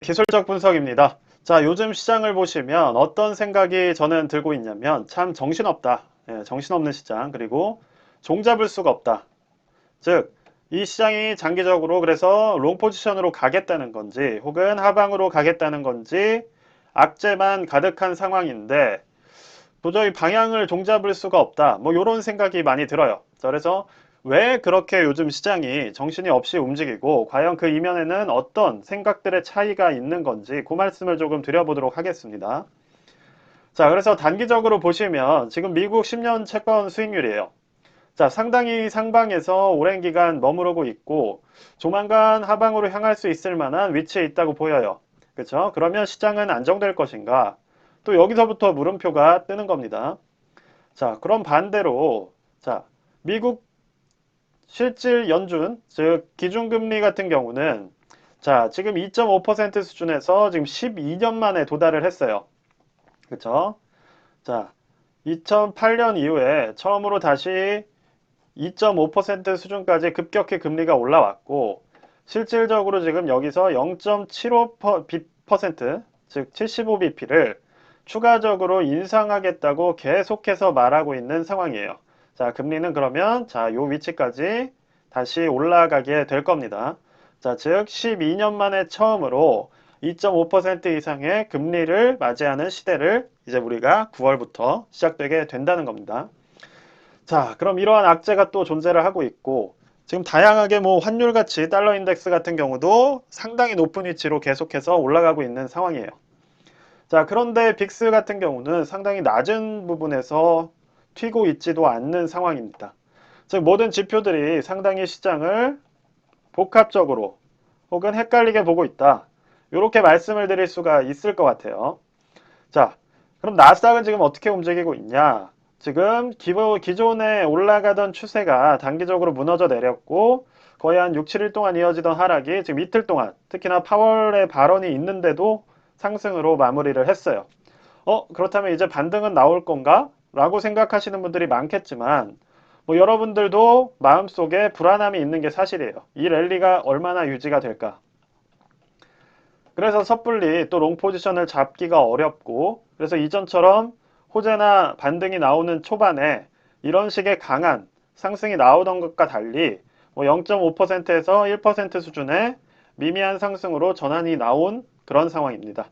기술적 분석입니다. 자, 요즘 시장을 보시면 어떤 생각이 저는 들고 있냐면 참 정신없다. 정신없는 시장. 그리고 종잡을 수가 없다. 즉, 이 시장이 장기적으로 그래서 롱 포지션으로 가겠다는 건지 혹은 하방으로 가겠다는 건지 악재만 가득한 상황인데 도저히 방향을 종잡을 수가 없다. 뭐 이런 생각이 많이 들어요. 그래서 왜 그렇게 요즘 시장이 정신이 없이 움직이고 과연 그 이면에는 어떤 생각들의 차이가 있는 건지 그 말씀을 조금 드려보도록 하겠습니다. 자, 그래서 단기적으로 보시면 지금 미국 10년 채권 수익률이에요. 자, 상당히 상방에서 오랜 기간 머무르고 있고 조만간 하방으로 향할 수 있을 만한 위치에 있다고 보여요. 그렇죠? 그러면 시장은 안정될 것인가? 또 여기서부터 물음표가 뜨는 겁니다. 자, 그럼 반대로, 자, 미국 실질 연준, 즉, 기준금리 같은 경우는, 자, 지금 2.5% 수준에서 지금 12년 만에 도달을 했어요. 그쵸? 자, 2008년 이후에 처음으로 다시 2.5% 수준까지 급격히 금리가 올라왔고, 실질적으로 지금 여기서 0.75%, 즉 75bp를 추가적으로 인상하겠다고 계속해서 말하고 있는 상황이에요. 자, 금리는 그러면 자, 요 위치까지 다시 올라가게 될 겁니다. 자, 즉 12년 만에 처음으로 2.5% 이상의 금리를 맞이하는 시대를 이제 우리가 9월부터 시작되게 된다는 겁니다. 자, 그럼 이러한 악재가 또 존재를 하고 있고 지금 다양하게 뭐 환율 가치, 달러 인덱스 같은 경우도 상당히 높은 위치로 계속해서 올라가고 있는 상황이에요. 자, 그런데 빅스 같은 경우는 상당히 낮은 부분에서 튀고 있지도 않는 상황입니다. 즉, 모든 지표들이 상당히 시장을 복합적으로 혹은 헷갈리게 보고 있다. 이렇게 말씀을 드릴 수가 있을 것 같아요. 자, 그럼 나스닥은 지금 어떻게 움직이고 있냐? 지금 기존에 올라가던 추세가 단기적으로 무너져 내렸고 거의 한 6, 7일 동안 이어지던 하락이 지금 이틀 동안 특히나 파월의 발언이 있는데도 상승으로 마무리를 했어요. 그렇다면 이제 반등은 나올 건가? 라고 생각하시는 분들이 많겠지만 뭐 여러분들도 마음속에 불안함이 있는 게 사실이에요. 이 랠리가 얼마나 유지가 될까? 그래서 섣불리 또 롱 포지션을 잡기가 어렵고 그래서 이전처럼 호재나 반등이 나오는 초반에 이런 식의 강한 상승이 나오던 것과 달리 뭐 0.5%에서 1% 수준의 미미한 상승으로 전환이 나온 그런 상황입니다.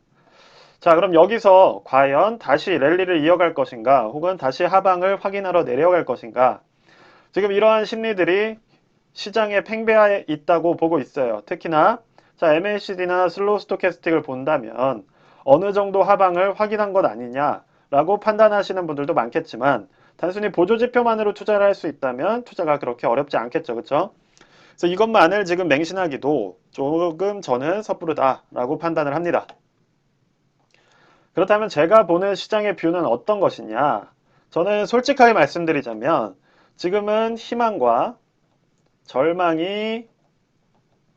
자, 그럼 여기서 과연 다시 랠리를 이어갈 것인가 혹은 다시 하방을 확인하러 내려갈 것인가 지금 이러한 심리들이 시장에 팽배해 있다고 보고 있어요. 특히나 자, MACD나 슬로우 스토캐스틱을 본다면 어느 정도 하방을 확인한 것 아니냐라고 판단하시는 분들도 많겠지만 단순히 보조지표만으로 투자를 할 수 있다면 투자가 그렇게 어렵지 않겠죠. 그렇죠? 그래서 이것만을 지금 맹신하기도 조금 저는 섣부르다라고 판단을 합니다. 그렇다면 제가 보는 시장의 뷰는 어떤 것이냐? 저는 솔직하게 말씀드리자면 지금은 희망과 절망이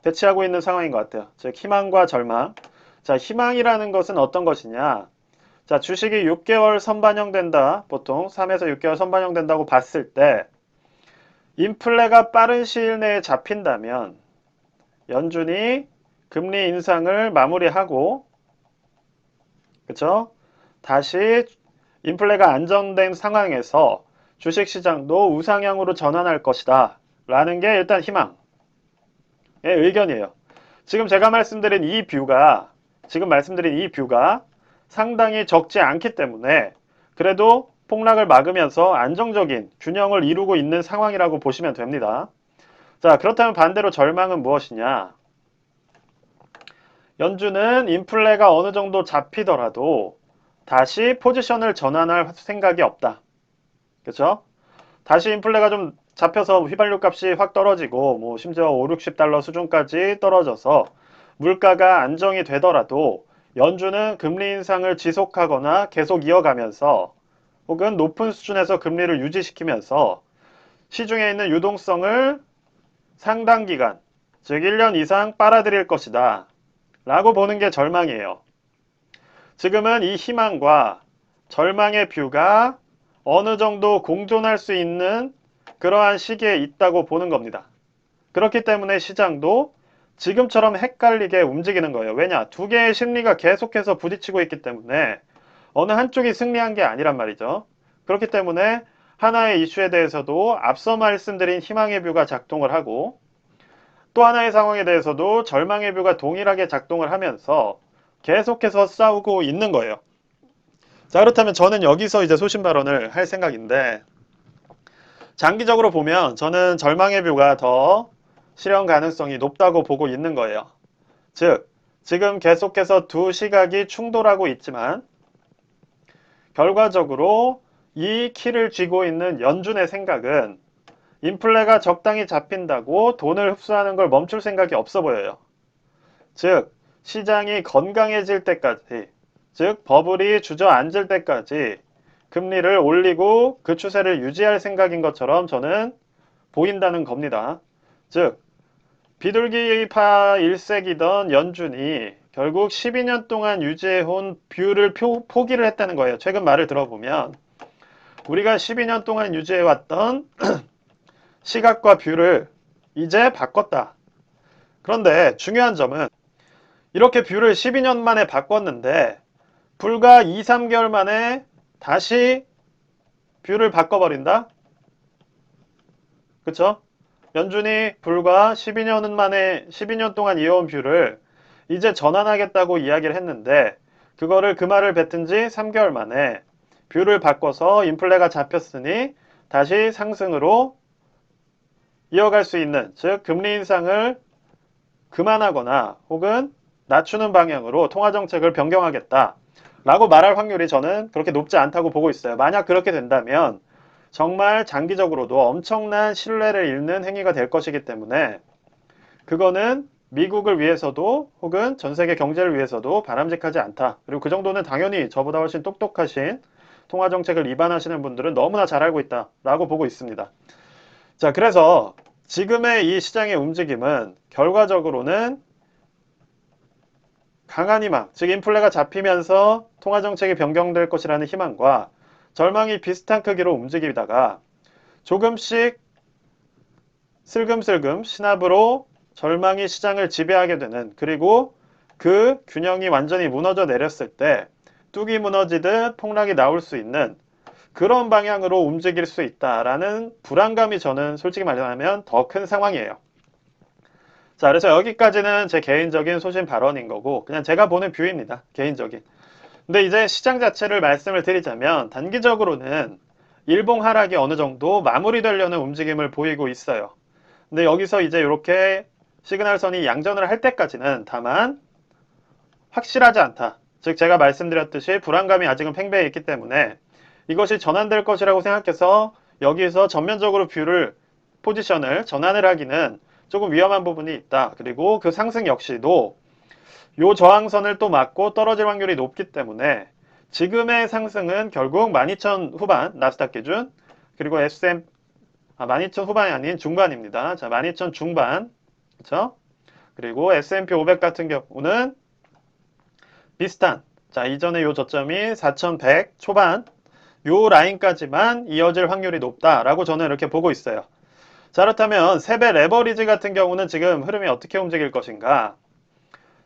대치하고 있는 상황인 것 같아요. 즉 희망과 절망. 자, 희망이라는 것은 어떤 것이냐? 자, 주식이 6개월 선반영된다. 보통 3에서 6개월 선반영된다고 봤을 때 인플레가 빠른 시일 내에 잡힌다면 연준이 금리 인상을 마무리하고 그쵸? 다시 인플레가 안정된 상황에서 주식시장도 우상향으로 전환할 것이다. 라는 게 일단 희망의 의견이에요. 지금 제가 말씀드린 이 뷰가 지금 말씀드린 이 뷰가 상당히 적지 않기 때문에 그래도 폭락을 막으면서 안정적인 균형을 이루고 있는 상황이라고 보시면 됩니다. 자, 그렇다면 반대로 절망은 무엇이냐? 연준은 인플레가 어느 정도 잡히더라도 다시 포지션을 전환할 생각이 없다. 그렇죠? 다시 인플레가 좀 잡혀서 휘발유 값이 확 떨어지고 뭐 심지어 5, 60달러 수준까지 떨어져서 물가가 안정이 되더라도 연준은 금리 인상을 지속하거나 계속 이어가면서 혹은 높은 수준에서 금리를 유지시키면서 시중에 있는 유동성을 상당 기간, 즉 1년 이상 빨아들일 것이다. 라고 보는 게 절망이에요. 지금은 이 희망과 절망의 뷰가 어느 정도 공존할 수 있는 그러한 시기에 있다고 보는 겁니다. 그렇기 때문에 시장도 지금처럼 헷갈리게 움직이는 거예요. 왜냐? 두 개의 심리가 계속해서 부딪히고 있기 때문에 어느 한쪽이 승리한 게 아니란 말이죠. 그렇기 때문에 하나의 이슈에 대해서도 앞서 말씀드린 희망의 뷰가 작동을 하고 또 하나의 상황에 대해서도 절망의 뷰가 동일하게 작동을 하면서 계속해서 싸우고 있는 거예요. 자, 그렇다면 저는 여기서 이제 소신 발언을 할 생각인데 장기적으로 보면 저는 절망의 뷰가 더 실현 가능성이 높다고 보고 있는 거예요. 즉, 지금 계속해서 두 시각이 충돌하고 있지만 결과적으로 이 키를 쥐고 있는 연준의 생각은 인플레가 적당히 잡힌다고 돈을 흡수하는 걸 멈출 생각이 없어 보여요. 즉, 시장이 건강해질 때까지, 즉 버블이 주저앉을 때까지 금리를 올리고 그 추세를 유지할 생각인 것처럼 저는 보인다는 겁니다. 즉, 비둘기파 일색이던 연준이 결국 12년 동안 유지해온 뷰를 포기를 했다는 거예요. 최근 말을 들어보면 우리가 12년 동안 유지해왔던 시각과 뷰를 이제 바꿨다. 그런데 중요한 점은 이렇게 뷰를 12년 만에 바꿨는데 불과 2, 3개월 만에 다시 뷰를 바꿔버린다? 그쵸? 연준이 불과 12년 동안 이어온 뷰를 이제 전환하겠다고 이야기를 했는데 그거를 그 말을 뱉은 지 3개월 만에 뷰를 바꿔서 인플레가 잡혔으니 다시 상승으로 이어갈 수 있는, 즉 금리 인상을 그만하거나 혹은 낮추는 방향으로 통화정책을 변경하겠다 라고 말할 확률이 저는 그렇게 높지 않다고 보고 있어요. 만약 그렇게 된다면 정말 장기적으로도 엄청난 신뢰를 잃는 행위가 될 것이기 때문에 그거는 미국을 위해서도 혹은 전 세계 경제를 위해서도 바람직하지 않다. 그리고 그 정도는 당연히 저보다 훨씬 똑똑하신 통화정책을 입안하시는 분들은 너무나 잘 알고 있다라고 보고 있습니다. 자, 그래서 지금의 이 시장의 움직임은 결과적으로는 강한 희망, 즉 인플레가 잡히면서 통화정책이 변경될 것이라는 희망과 절망이 비슷한 크기로 움직이다가 조금씩 슬금슬금 신압으로 절망이 시장을 지배하게 되는, 그리고 그 균형이 완전히 무너져 내렸을 때 뚝이 무너지듯 폭락이 나올 수 있는 그런 방향으로 움직일 수 있다라는 불안감이 저는 솔직히 말하면 더 큰 상황이에요. 자, 그래서 여기까지는 제 개인적인 소신 발언인 거고 그냥 제가 보는 뷰입니다. 개인적인. 근데 이제 시장 자체를 말씀을 드리자면 단기적으로는 일봉 하락이 어느 정도 마무리되려는 움직임을 보이고 있어요. 근데 여기서 이제 이렇게 시그널선이 양전을 할 때까지는 다만 확실하지 않다. 즉 제가 말씀드렸듯이 불안감이 아직은 팽배해 있기 때문에 이것이 전환될 것이라고 생각해서 여기서 전면적으로 포지션을 전환을 하기는 조금 위험한 부분이 있다. 그리고 그 상승 역시도 요 저항선을 또 맞고 떨어질 확률이 높기 때문에 지금의 상승은 결국 12,000 후반 나스닥 기준 그리고 12,000 후반이 아닌 중반입니다. 자, 12,000 중반 그쵸? 그리고 S&P 500 같은 경우는 비슷한 자 이전에 요 저점이 4,100 초반 요 라인까지만 이어질 확률이 높다라고 저는 이렇게 보고 있어요. 자, 그렇다면 세배 레버리지 같은 경우는 지금 흐름이 어떻게 움직일 것인가?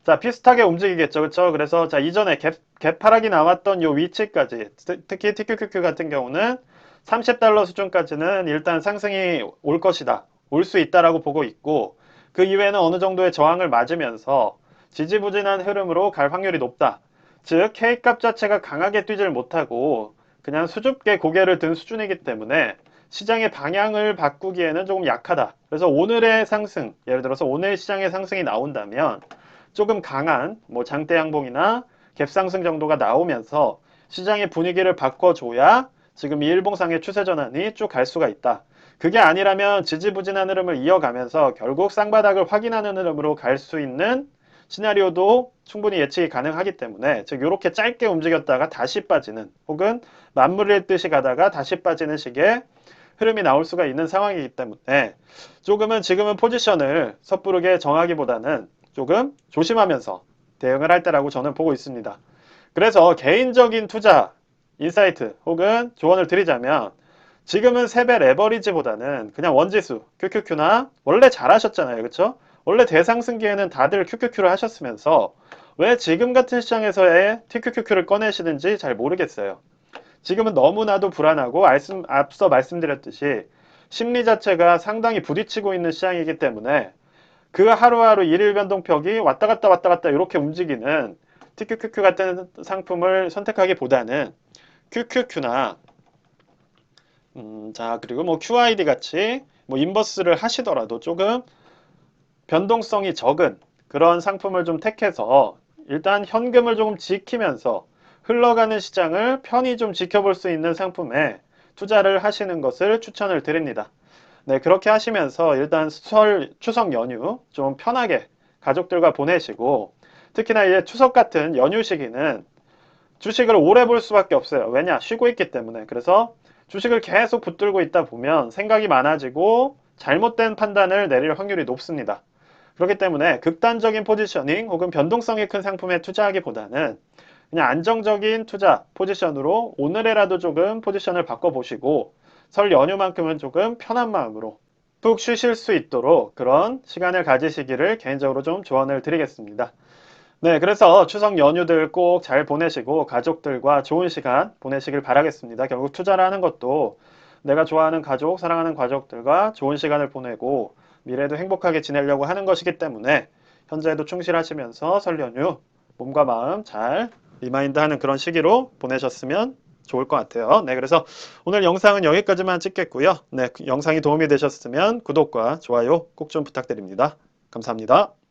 자, 비슷하게 움직이겠죠. 그렇죠? 그래서 자, 이전에 갭 하락이 나왔던 요 위치까지 특히 TQQQ 같은 경우는 30달러 수준까지는 일단 상승이 올 것이다. 올 수 있다라고 보고 있고 그 이외에는 어느 정도의 저항을 맞으면서 지지부진한 흐름으로 갈 확률이 높다. 즉 K값 자체가 강하게 뛰질 못하고 그냥 수줍게 고개를 든 수준이기 때문에 시장의 방향을 바꾸기에는 조금 약하다. 그래서 오늘의 상승, 예를 들어서 오늘 시장의 상승이 나온다면 조금 강한 장대 양봉이나 갭상승 정도가 나오면서 시장의 분위기를 바꿔줘야 지금 이 일봉상의 추세 전환이 쭉 갈 수가 있다. 그게 아니라면 지지부진한 흐름을 이어가면서 결국 쌍바닥을 확인하는 흐름으로 갈 수 있는 시나리오도 충분히 예측이 가능하기 때문에 즉 이렇게 짧게 움직였다가 다시 빠지는 혹은 맞물릴 듯이 가다가 다시 빠지는 식의 흐름이 나올 수가 있는 상황이기 때문에 조금은 지금은 포지션을 섣부르게 정하기보다는 조금 조심하면서 대응을 할 때라고 저는 보고 있습니다. 그래서 개인적인 투자 인사이트 혹은 조언을 드리자면 지금은 세배 레버리지보다는 그냥 원지수 QQQ나 원래 잘하셨잖아요. 그쵸? 원래 대상승기에는 다들 QQQ를 하셨으면서 왜 지금 같은 시장에서의 TQQQ를 꺼내시는지 잘 모르겠어요. 지금은 너무나도 불안하고 앞서 말씀드렸듯이 심리 자체가 상당히 부딪히고 있는 시장이기 때문에 그 하루하루 일일 변동폭이 왔다 갔다 이렇게 움직이는 TQQQ 같은 상품을 선택하기보다는 QQQ나 자 그리고 뭐 QID 같이 뭐 인버스를 하시더라도 조금 변동성이 적은 그런 상품을 좀 택해서 일단 현금을 조금 지키면서 흘러가는 시장을 편히 좀 지켜볼 수 있는 상품에 투자를 하시는 것을 추천을 드립니다. 네, 그렇게 하시면서 일단 추석 연휴 좀 편하게 가족들과 보내시고 특히나 이제 추석 같은 연휴 시기는 주식을 오래 볼 수밖에 없어요. 왜냐? 쉬고 있기 때문에. 그래서 주식을 계속 붙들고 있다 보면 생각이 많아지고 잘못된 판단을 내릴 확률이 높습니다. 그렇기 때문에 극단적인 포지셔닝 혹은 변동성이 큰 상품에 투자하기보다는 그냥 안정적인 투자 포지션으로 오늘에라도 조금 포지션을 바꿔보시고 설 연휴만큼은 조금 편한 마음으로 푹 쉬실 수 있도록 그런 시간을 가지시기를 개인적으로 좀 조언을 드리겠습니다. 네, 그래서 추석 연휴들 꼭 잘 보내시고 가족들과 좋은 시간 보내시길 바라겠습니다. 결국 투자를 하는 것도 내가 좋아하는 가족, 사랑하는 가족들과 좋은 시간을 보내고 미래도 행복하게 지내려고 하는 것이기 때문에 현재에도 충실하시면서 설 연휴 몸과 마음 잘 리마인드하는 그런 시기로 보내셨으면 좋을 것 같아요. 네, 그래서 오늘 영상은 여기까지만 찍겠고요. 네, 영상이 도움이 되셨으면 구독과 좋아요 꼭 좀 부탁드립니다. 감사합니다.